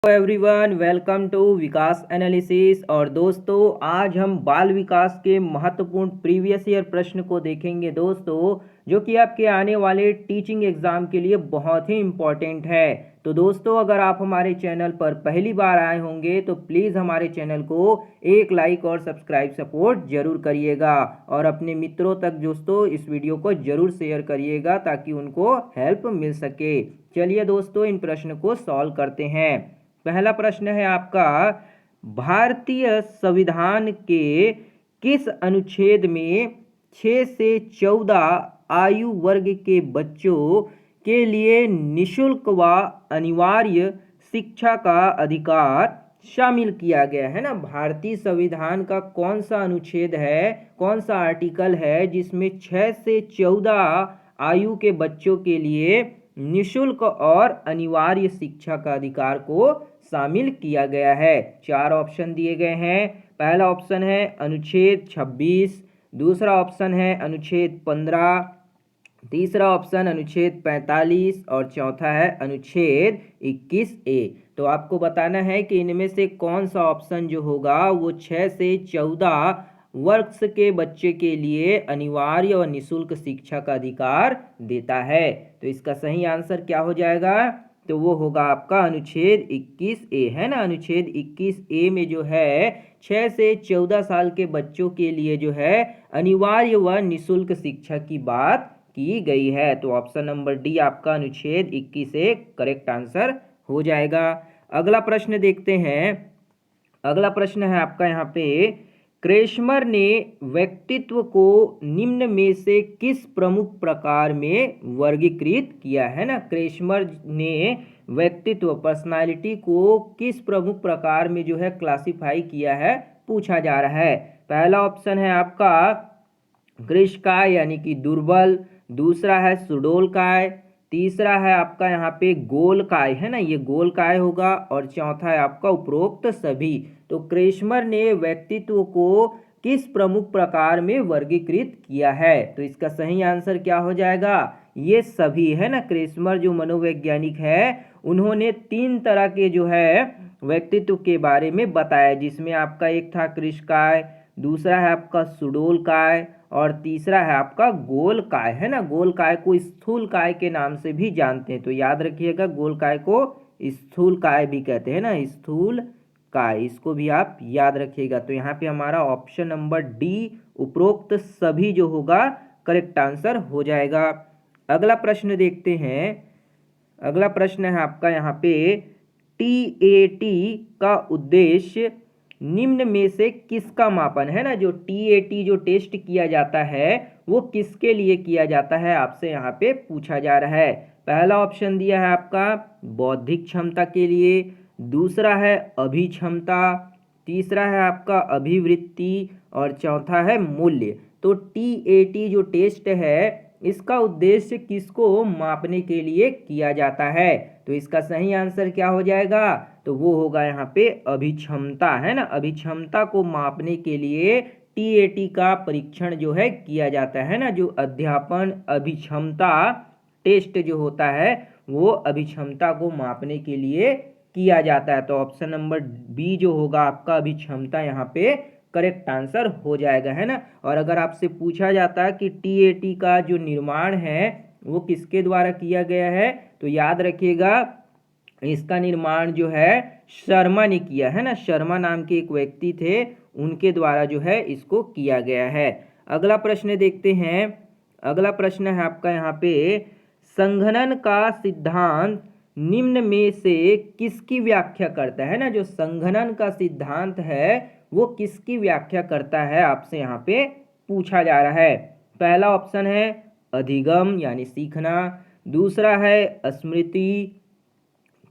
Everyone, welcome to Vikas analysis. और दोस्तों, आज हम बाल विकास के महत्वपूर्ण प्रीवियस ईयर प्रश्न को देखेंगे दोस्तों, जो कि आपके आने वाले टीचिंग एग्जाम के लिए बहुत ही इम्पोर्टेंट है। तो दोस्तों, अगर आप हमारे चैनल पर पहली बार आए होंगे तो प्लीज़ हमारे चैनल को एक लाइक और सब्सक्राइब सपोर्ट जरूर करिएगा और अपने मित्रों तक दोस्तों इस वीडियो को जरूर शेयर करिएगा ताकि उनको हेल्प मिल सके। चलिए दोस्तों, इन प्रश्न को सॉल्व करते हैं। पहला प्रश्न है आपका, भारतीय संविधान के किस अनुच्छेद में 6 से 14 आयु वर्ग के बच्चों के लिए निशुल्क व अनिवार्य शिक्षा का अधिकार शामिल किया गया है ना। भारतीय संविधान का कौन सा अनुच्छेद है, कौन सा आर्टिकल है जिसमें 6 से 14 आयु के बच्चों के लिए निशुल्क और अनिवार्य शिक्षा का अधिकार को शामिल किया गया है। चार ऑप्शन दिए गए हैं। पहला ऑप्शन है अनुच्छेद 26, दूसरा ऑप्शन है अनुच्छेद 15, तीसरा ऑप्शन अनुच्छेद 45 और चौथा है अनुच्छेद 21A। तो आपको बताना है कि इनमें से कौन सा ऑप्शन जो होगा वो 6 से 14 वर्ष के बच्चे के लिए अनिवार्य और निशुल्क शिक्षा का अधिकार देता है। तो इसका सही आंसर क्या हो जाएगा? तो वो होगा आपका अनुच्छेद 21A, है ना। अनुच्छेद 21A में जो है 6 से 14 साल के बच्चों के लिए जो है अनिवार्य व निशुल्क शिक्षा की बात की गई है। तो ऑप्शन नंबर डी आपका अनुच्छेद 21A करेक्ट आंसर हो जाएगा। अगला प्रश्न देखते हैं। अगला प्रश्न है आपका यहाँ पे, क्रेस्मर ने व्यक्तित्व को निम्न में से किस प्रमुख प्रकार में वर्गीकृत किया है ना। क्रेस्मर ने व्यक्तित्व पर्सनालिटी को किस प्रमुख प्रकार में जो है क्लासिफाई किया है, पूछा जा रहा है। पहला ऑप्शन है आपका कृशकाय यानी कि दुर्बल, दूसरा है सुडोलकाय, तीसरा है आपका यहाँ पे गोलकाय, है ना, ये गोलकाय होगा, और चौथा है आपका उपरोक्त सभी। तो क्रेस्मर ने व्यक्तित्व को किस प्रमुख प्रकार में वर्गीकृत किया है? तो इसका सही आंसर क्या हो जाएगा? ये सभी, है ना। क्रेस्मर जो मनोवैज्ञानिक है उन्होंने 3 तरह के जो है व्यक्तित्व के बारे में बताया, जिसमें आपका एक था कृशकाय, दूसरा है आपका सुडोलकाय और तीसरा है आपका गोलकाय, है ना। गोलकाय को स्थूलकाय के नाम से भी जानते हैं, तो याद रखिएगा गोलकाय को स्थूलकाय भी कहते हैं ना, स्थूलकाय, इसको भी आप याद रखिएगा। तो यहाँ पे हमारा ऑप्शन नंबर डी उपरोक्त सभी जो होगा करेक्ट आंसर हो जाएगा। अगला प्रश्न देखते हैं। अगला प्रश्न है आपका यहाँ पे, TAT का उद्देश्य निम्न में से किसका मापन है ना। जो TAT जो टेस्ट किया जाता है वो किसके लिए किया जाता है, आपसे यहाँ पे पूछा जा रहा है। पहला ऑप्शन दिया है आपका बौद्धिक क्षमता के लिए, दूसरा है अभिक्षमता, तीसरा है आपका अभिवृत्ति और चौथा है मूल्य। तो TAT जो टेस्ट है इसका उद्देश्य किसको मापने के लिए किया जाता है? तो इसका सही आंसर क्या हो जाएगा? तो वो होगा यहाँ पे अभिक्षमता, है ना। अभिक्षमता को मापने के लिए TAT का परीक्षण जो है किया जाता है ना। जो अध्यापन अभिक्षमता टेस्ट जो होता है वो अभिक्षमता को मापने के लिए किया जाता है। तो ऑप्शन नंबर बी जो होगा आपका अभिक्षमता यहाँ पे करेक्ट आंसर हो जाएगा, है ना। और अगर आपसे पूछा जाता है कि TAT का जो निर्माण है वो किसके द्वारा किया गया है, तो याद रखिएगा इसका निर्माण जो है शर्मा ने किया है ना। शर्मा नाम के एक व्यक्ति थे, उनके द्वारा जो है इसको किया गया है। अगला प्रश्न देखते हैं। अगला प्रश्न है आपका यहाँ पे, संघनन का सिद्धांत निम्न में से किसकी व्याख्या करता है ना। जो संघनन का सिद्धांत है वो किसकी व्याख्या करता है, आपसे यहाँ पे पूछा जा रहा है। पहला ऑप्शन है अधिगम यानी सीखना, दूसरा है स्मृति,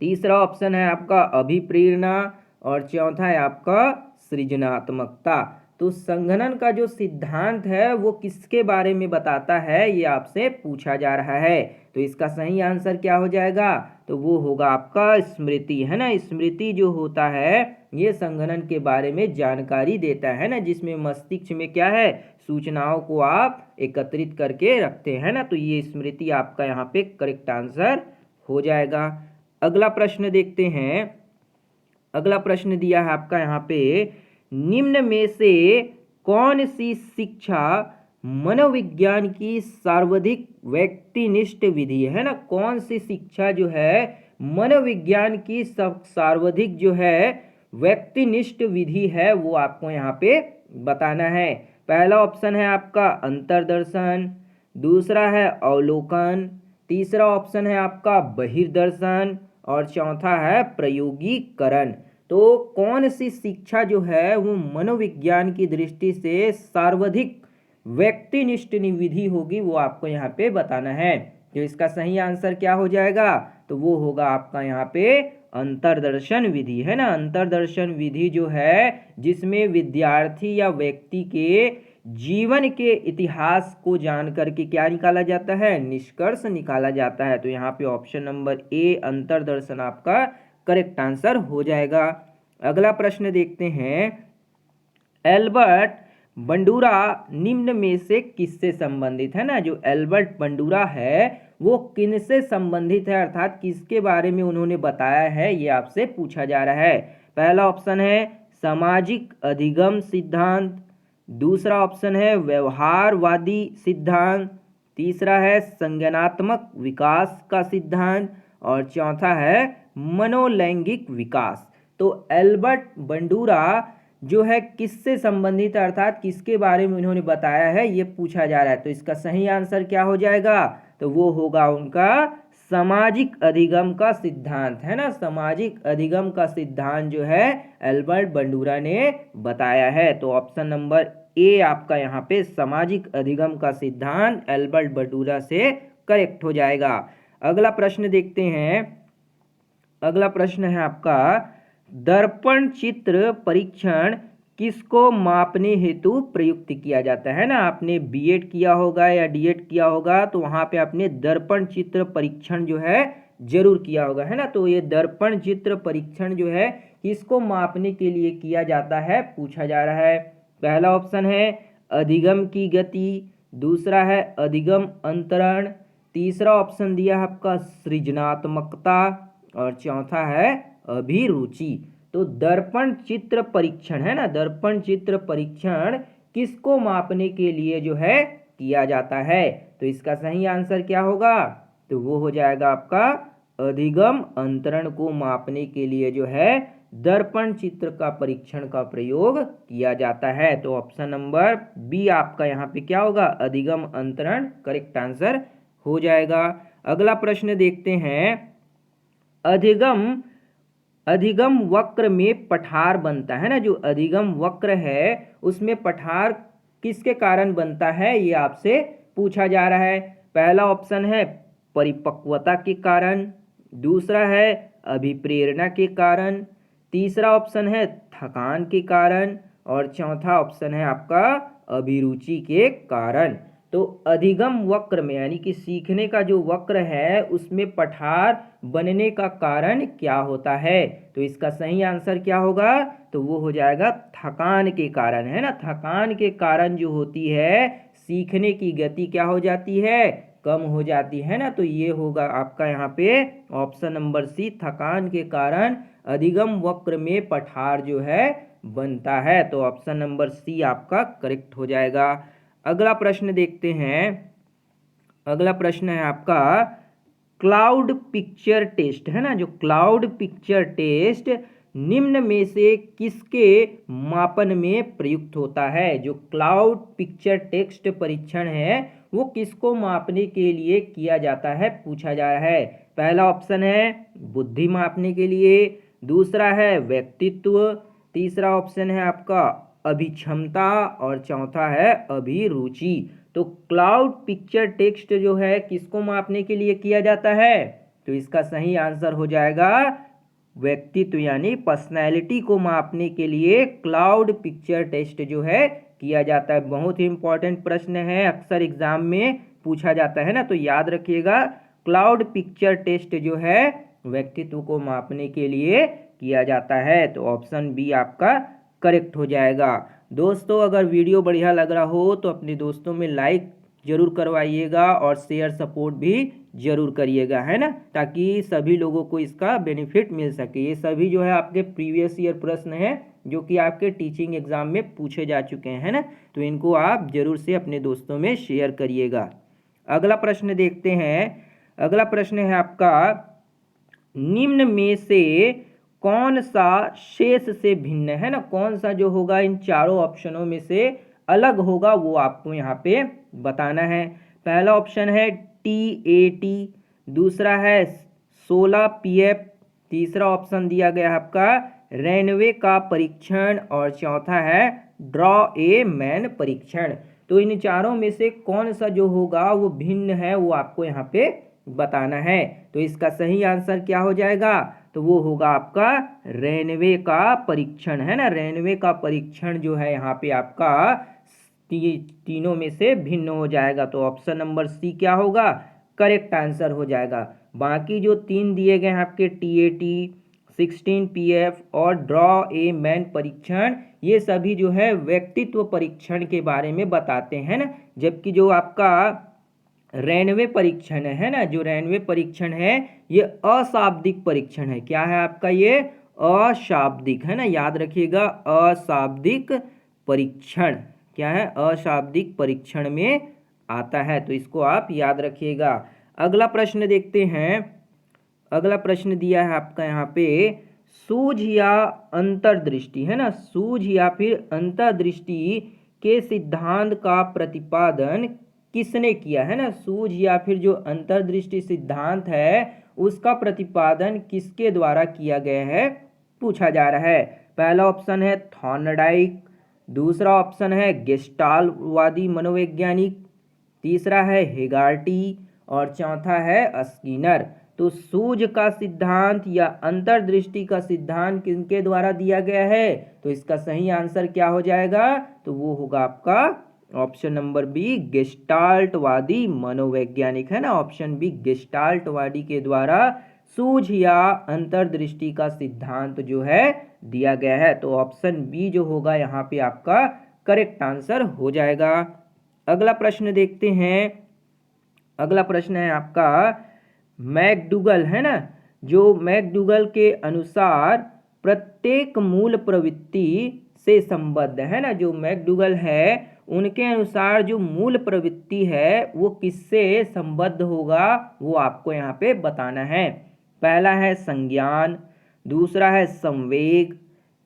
तीसरा ऑप्शन है आपका अभिप्रेरणा और चौथा है आपका सृजनात्मकता। तो संघनन का जो सिद्धांत है वो किसके बारे में बताता है, ये आपसे पूछा जा रहा है। तो इसका सही आंसर क्या हो जाएगा? तो वो होगा आपका स्मृति, है ना। स्मृति जो होता है ये संघनन के बारे में जानकारी देता है ना, जिसमें मस्तिष्क में क्या है, सूचनाओं को आप एकत्रित करके रखते हैं ना। तो ये स्मृति आपका यहाँ पे करेक्ट आंसर हो जाएगा। अगला प्रश्न देखते हैं। अगला प्रश्न दिया है आपका यहाँ पे, निम्न में से कौन सी शिक्षा मनोविज्ञान की सर्वाधिक व्यक्तिनिष्ठ विधि है ना, कौन सी शिक्षा जो है मनोविज्ञान की सब सर्वाधिक जो है व्यक्तिनिष्ठ विधि है, वो आपको यहाँ पे बताना है। पहला ऑप्शन है आपका अंतर्दर्शन, दूसरा है अवलोकन, तीसरा ऑप्शन है आपका बहिर्दर्शन और चौथा है प्रयोगीकरण। तो कौन सी शिक्षा जो है वो मनोविज्ञान की दृष्टि से सर्वाधिक व्यक्तिनिष्ठ विधि होगी, वो आपको यहाँ पे बताना है। तो इसका सही आंसर क्या हो जाएगा, तो वो होगा आपका यहाँ पे अंतर्दर्शन विधि, है ना। अंतर्दर्शन विधि जो है जिसमें विद्यार्थी या व्यक्ति के जीवन के इतिहास को जान करके क्या निकाला जाता है, निष्कर्ष निकाला जाता है। तो यहाँ पे ऑप्शन नंबर ए अंतर्दर्शन आपका करेक्ट आंसर हो जाएगा। अगला प्रश्न देखते हैं, एल्बर्ट बंडूरा निम्न में से किससे संबंधित है ना। जो एल्बर्ट बंडूरा है वो किनसे संबंधित है, अर्थात किसके बारे में उन्होंने बताया है, ये आपसे पूछा जा रहा है। पहला ऑप्शन है सामाजिक अधिगम सिद्धांत, दूसरा ऑप्शन है व्यवहारवादी सिद्धांत, तीसरा है संज्ञानात्मक विकास का सिद्धांत और चौथा है मनोलैंगिक विकास। तो एल्बर्ट बंडूरा जो है किससे संबंधित है, अर्थात किसके बारे में उन्होंने बताया है, ये पूछा जा रहा है। तो इसका सही आंसर क्या हो जाएगा, तो वो होगा उनका सामाजिक अधिगम का सिद्धांत, है ना। सामाजिक अधिगम का सिद्धांत जो है एल्बर्ट बंडूरा ने बताया है। तो ऑप्शन नंबर ए आपका यहाँ पे सामाजिक अधिगम का सिद्धांत एल्बर्ट बंडूरा से करेक्ट हो जाएगा। अगला प्रश्न देखते हैं। अगला प्रश्न है आपका, दर्पण चित्र परीक्षण किसको मापने हेतु प्रयुक्त किया जाता है ना। आपने बीएड किया होगा या डीएड किया होगा तो वहाँ पे आपने दर्पण चित्र परीक्षण जो है जरूर किया होगा, है ना। तो ये दर्पण चित्र परीक्षण जो है किसको मापने के लिए किया जाता है, पूछा जा रहा है। पहला ऑप्शन है अधिगम की गति, दूसरा है अधिगम अंतरण, तीसरा ऑप्शन दिया है आपका सृजनात्मकता और चौथा है अभिरुचि। तो दर्पण चित्र परीक्षण, है ना, दर्पण चित्र परीक्षण किसको मापने के लिए जो है किया जाता है, तो इसका सही आंसर क्या होगा, तो वो हो जाएगा आपका अधिगम अंतरण को मापने के लिए जो है दर्पण चित्र का परीक्षण का प्रयोग किया जाता है। तो ऑप्शन नंबर बी आपका यहाँ पे क्या होगा, अधिगम अंतरण करेक्ट आंसर हो जाएगा। अगला प्रश्न देखते हैं, अधिगम वक्र में पठार बनता है ना। जो अधिगम वक्र है उसमें पठार किसके कारण बनता है, ये आपसे पूछा जा रहा है। पहला ऑप्शन है परिपक्वता के कारण, दूसरा है अभिप्रेरणा के कारण, तीसरा ऑप्शन है थकान के कारण और चौथा ऑप्शन है आपका अभिरुचि के कारण। तो अधिगम वक्र में यानी कि सीखने का जो वक्र है उसमें पठार बनने का कारण क्या होता है, तो इसका सही आंसर क्या होगा, तो वो हो जाएगा थकान के कारण, है ना। थकान के कारण जो होती है सीखने की गति क्या हो जाती है, कम हो जाती है ना। तो ये होगा आपका यहाँ पे ऑप्शन नंबर सी, थकान के कारण अधिगम वक्र में पठार जो है बनता है। तो ऑप्शन नंबर सी आपका करेक्ट हो जाएगा। अगला प्रश्न देखते हैं। अगला प्रश्न है आपका क्लाउड पिक्चर टेस्ट, है ना। जो क्लाउड पिक्चर टेस्ट निम्न में से किसके मापन में प्रयुक्त होता है। जो क्लाउड पिक्चर टेक्स्ट परीक्षण है वो किसको मापने के लिए किया जाता है, पूछा जा रहा है। पहला ऑप्शन है बुद्धि मापने के लिए, दूसरा है व्यक्तित्व, तीसरा ऑप्शन है आपका अभिक्षमता और चौथा है अभिरुचि। तो क्लाउड पिक्चर टेक्स्ट जो है किसको मापने के लिए किया जाता है, तो इसका सही आंसर हो जाएगा व्यक्तित्व यानी पर्सनैलिटी को मापने के लिए क्लाउड पिक्चर टेस्ट जो है किया जाता है। बहुत ही इंपॉर्टेंट प्रश्न है, अक्सर एग्जाम में पूछा जाता है ना, तो याद रखिएगा क्लाउड पिक्चर टेस्ट जो है व्यक्तित्व को मापने के लिए किया जाता है। तो ऑप्शन बी आपका करेक्ट हो जाएगा। दोस्तों अगर वीडियो बढ़िया लग रहा हो तो अपने दोस्तों में लाइक जरूर करवाइएगा और शेयर सपोर्ट भी जरूर करिएगा, है ना, ताकि सभी लोगों को इसका बेनिफिट मिल सके। ये सभी जो है आपके प्रीवियस ईयर प्रश्न हैं जो कि आपके टीचिंग एग्जाम में पूछे जा चुके हैं, है ना, तो इनको आप जरूर से अपने दोस्तों में शेयर करिएगा। अगला प्रश्न देखते हैं। अगला प्रश्न है आपका, निम्न में से कौन सा शेष से भिन्न है ना, कौन सा जो होगा इन चारों ऑप्शनों में से अलग होगा वो आपको यहाँ पे बताना है। पहला ऑप्शन है TAT, दूसरा है 16 PF, तीसरा ऑप्शन दिया गया है आपका रेनवे का परीक्षण और चौथा है ड्रॉ ए मैन परीक्षण। तो इन चारों में से कौन सा जो होगा वो भिन्न है वो आपको यहाँ पे बताना है। तो इसका सही आंसर क्या हो जाएगा, तो वो होगा आपका रेनवे का परीक्षण, है ना, रेनवे का परीक्षण जो है यहाँ पे आपका तीनों में से भिन्न हो जाएगा। तो ऑप्शन नंबर सी क्या होगा, करेक्ट आंसर हो जाएगा। बाकी जो तीन दिए गए हैं आपके TAT, 16 PF और ड्रॉ ए मैन परीक्षण, ये सभी जो है व्यक्तित्व परीक्षण के बारे में बताते हैं ना, जबकि जो आपका रेनवे परीक्षण है ना, जो रेनवे परीक्षण है ये अशाब्दिक परीक्षण है। क्या है आपका ये अशाब्दिक, है ना, याद रखिएगा अशाब्दिक परीक्षण क्या है, अशाब्दिक परीक्षण में आता है, तो इसको आप याद रखिएगा। अगला प्रश्न देखते हैं। अगला प्रश्न दिया है आपका यहाँ पे, सूझ या अंतर्दृष्टि, है ना, सूझ या फिर अंतर्दृष्टि के सिद्धांत का प्रतिपादन किसने किया, है ना, सूझ या फिर जो अंतर्दृष्टि सिद्धांत है उसका प्रतिपादन किसके द्वारा किया गया है पूछा जा रहा है। पहला ऑप्शन है थॉर्नडाइक, दूसरा ऑप्शन है गेस्टाल्टवादी मनोवैज्ञानिक, तीसरा है हेगार्टी और चौथा है स्किनर। तो सूझ का सिद्धांत या अंतर्दृष्टि का सिद्धांत किनके द्वारा दिया गया है, तो इसका सही आंसर क्या हो जाएगा, तो वो होगा आपका ऑप्शन नंबर बी गेस्टाल्टवादी मनोवैज्ञानिक, है ना, ऑप्शन बी गेस्टाल्टवादी के द्वारा सूझ या अंतर्दृष्टि का सिद्धांत जो है दिया गया है। तो ऑप्शन बी जो होगा यहाँ पे आपका करेक्ट आंसर हो जाएगा। अगला प्रश्न देखते हैं। अगला प्रश्न है आपका मैकडूगल, है ना, जो मैकडूगल के अनुसार प्रत्येक मूल प्रवृत्ति से संबद्ध है ना, जो मैकडूगल है उनके अनुसार जो मूल प्रवृत्ति है वो किससे संबद्ध होगा वो आपको यहाँ पे बताना है। पहला है संज्ञान, दूसरा है संवेग,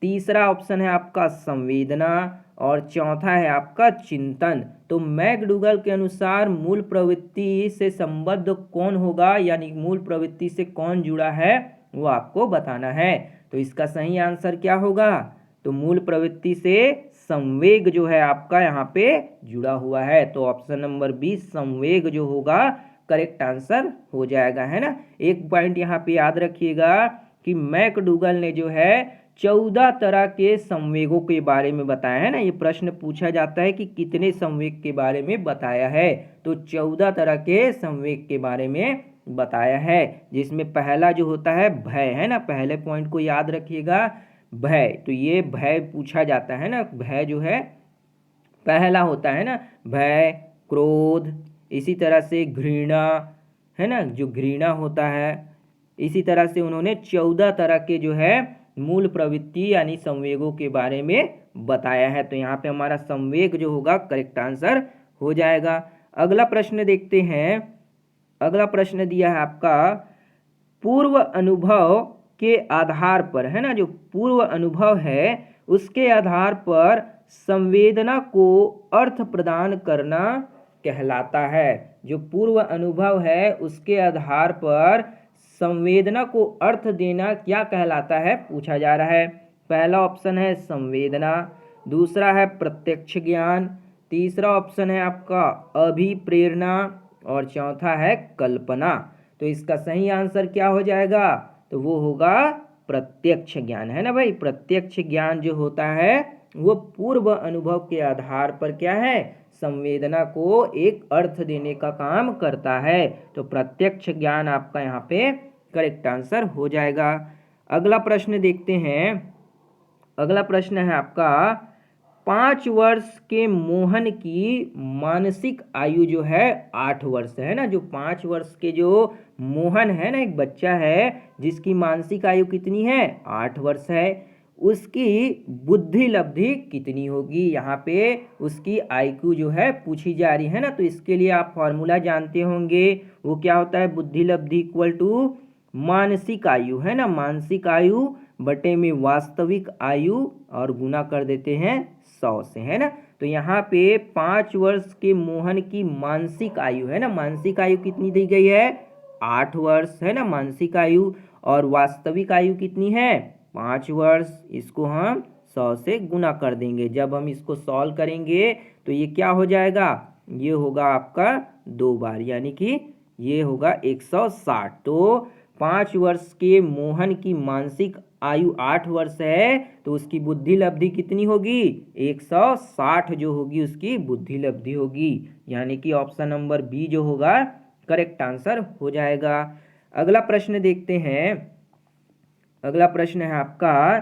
तीसरा ऑप्शन है आपका संवेदना और चौथा है आपका चिंतन। तो मैकडूगल के अनुसार मूल प्रवृत्ति से संबद्ध कौन होगा, यानी मूल प्रवृत्ति से कौन जुड़ा है वो आपको बताना है। तो इसका सही आंसर क्या होगा, तो मूल प्रवृत्ति से संवेग जो है आपका यहाँ पे जुड़ा हुआ है। तो ऑप्शन नंबर बी संवेग जो होगा करेक्ट आंसर हो जाएगा, है ना। एक पॉइंट यहाँ पे याद रखिएगा कि मैकडूगल ने जो है 14 तरह के संवेगों के बारे में बताया है ना, ये प्रश्न पूछा जाता है कि कितने संवेग के बारे में बताया है, तो 14 तरह के संवेग के बारे में बताया है, जिसमें पहला जो होता है भय, है ना, पहले पॉइंट को याद रखिएगा भय। तो ये भय पूछा जाता है ना, भय जो है पहला होता है ना, भय, क्रोध, इसी तरह से घृणा, है ना, जो घृणा होता है। इसी तरह से उन्होंने 14 तरह के जो है मूल प्रवृत्ति यानी संवेगों के बारे में बताया है। तो यहाँ पे हमारा संवेग जो होगा करेक्ट आंसर हो जाएगा। अगला प्रश्न देखते हैं। अगला प्रश्न दिया है आपका पूर्व अनुभव के आधार पर, है ना, जो पूर्व अनुभव है उसके आधार पर संवेदना को अर्थ प्रदान करना कहलाता है। जो पूर्व अनुभव है उसके आधार पर संवेदना को अर्थ देना क्या कहलाता है पूछा जा रहा है। पहला ऑप्शन है संवेदना, दूसरा है प्रत्यक्ष ज्ञान, तीसरा ऑप्शन है आपका अभिप्रेरणा और चौथा है कल्पना। तो इसका सही आंसर क्या हो जाएगा, तो वो होगा प्रत्यक्ष ज्ञान, है ना भाई। प्रत्यक्ष ज्ञान जो होता है वो पूर्व अनुभव के आधार पर क्या है, संवेदना को एक अर्थ देने का काम करता है। तो प्रत्यक्ष ज्ञान आपका यहाँ पे करेक्ट आंसर हो जाएगा। अगला प्रश्न देखते हैं। अगला प्रश्न है आपका 5 वर्ष के मोहन की मानसिक आयु जो है 8 वर्ष है ना। जो 5 वर्ष के जो मोहन है ना, एक बच्चा है जिसकी मानसिक आयु कितनी है 8 वर्ष है, उसकी बुद्धि लब्धि कितनी होगी। यहाँ पे उसकी आईक्यू जो है पूछी जा रही है ना। तो इसके लिए आप फॉर्मूला जानते होंगे, वो क्या होता है, बुद्धि लब्धि इक्वल टू मानसिक आयु है ना, मानसिक आयु बटे में वास्तविक आयु और गुना कर देते हैं 100 से है ना। तो यहाँ पे 5 वर्ष के मोहन की मानसिक आयु है ना, मानसिक आयु कितनी दी गई है 8 वर्ष है ना मानसिक आयु, और वास्तविक आयु कितनी है 5 वर्ष। इसको हम 100 से गुना कर देंगे। जब हम इसको सॉल्व करेंगे तो ये क्या हो जाएगा, ये होगा आपका 2 बार, यानी कि ये होगा 160। तो 5 वर्ष के मोहन की मानसिक आयु 8 वर्ष है, तो उसकी बुद्धि लब्धि कितनी होगी 160 जो होगी उसकी बुद्धि लब्धि होगी, यानी कि ऑप्शन नंबर बी जो होगा करेक्ट आंसर हो जाएगा। अगला प्रश्न देखते हैं। अगला प्रश्न है आपका,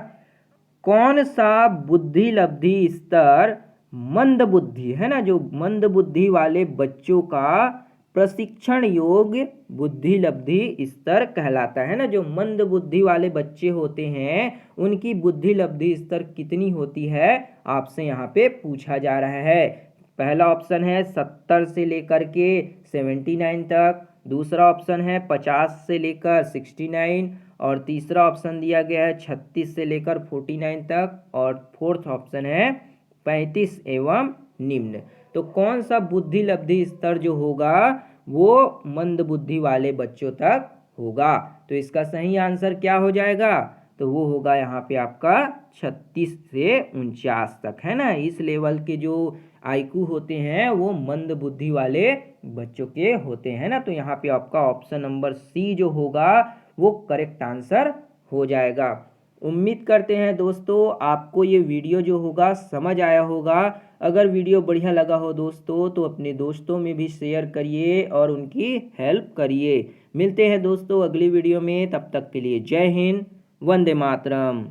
कौन सा बुद्धि लब्धि स्तर मंद बुद्धि है ना, जो मंद बुद्धि वाले बच्चों का प्रशिक्षण योग्य बुद्धि लब्धि स्तर कहलाता है ना। जो मंद बुद्धि वाले बच्चे होते हैं उनकी बुद्धि लब्धि स्तर कितनी होती है आपसे यहाँ पे पूछा जा रहा है। पहला ऑप्शन है 70 से लेकर के 79 तक, दूसरा ऑप्शन है 50 से लेकर 69, और तीसरा ऑप्शन दिया गया है 36 से लेकर 49 तक, और फोर्थ ऑप्शन है 35 एवं निम्न। तो कौन सा बुद्धि लब्धि स्तर जो होगा वो मंद बुद्धि वाले बच्चों तक होगा। तो इसका सही आंसर क्या हो जाएगा, तो वो होगा यहाँ पे आपका 36 से 49 तक है ना। इस लेवल के जो आईक्यू होते हैं वो मंद बुद्धि वाले बच्चों के होते हैं ना। तो यहाँ पे आपका ऑप्शन नंबर सी जो होगा वो करेक्ट आंसर हो जाएगा। उम्मीद करते हैं दोस्तों आपको ये वीडियो जो होगा समझ आया होगा। अगर वीडियो बढ़िया लगा हो दोस्तों तो अपने दोस्तों में भी शेयर करिए और उनकी हेल्प करिए। मिलते हैं दोस्तों अगली वीडियो में, तब तक के लिए जय हिंद, वंदे मातरम।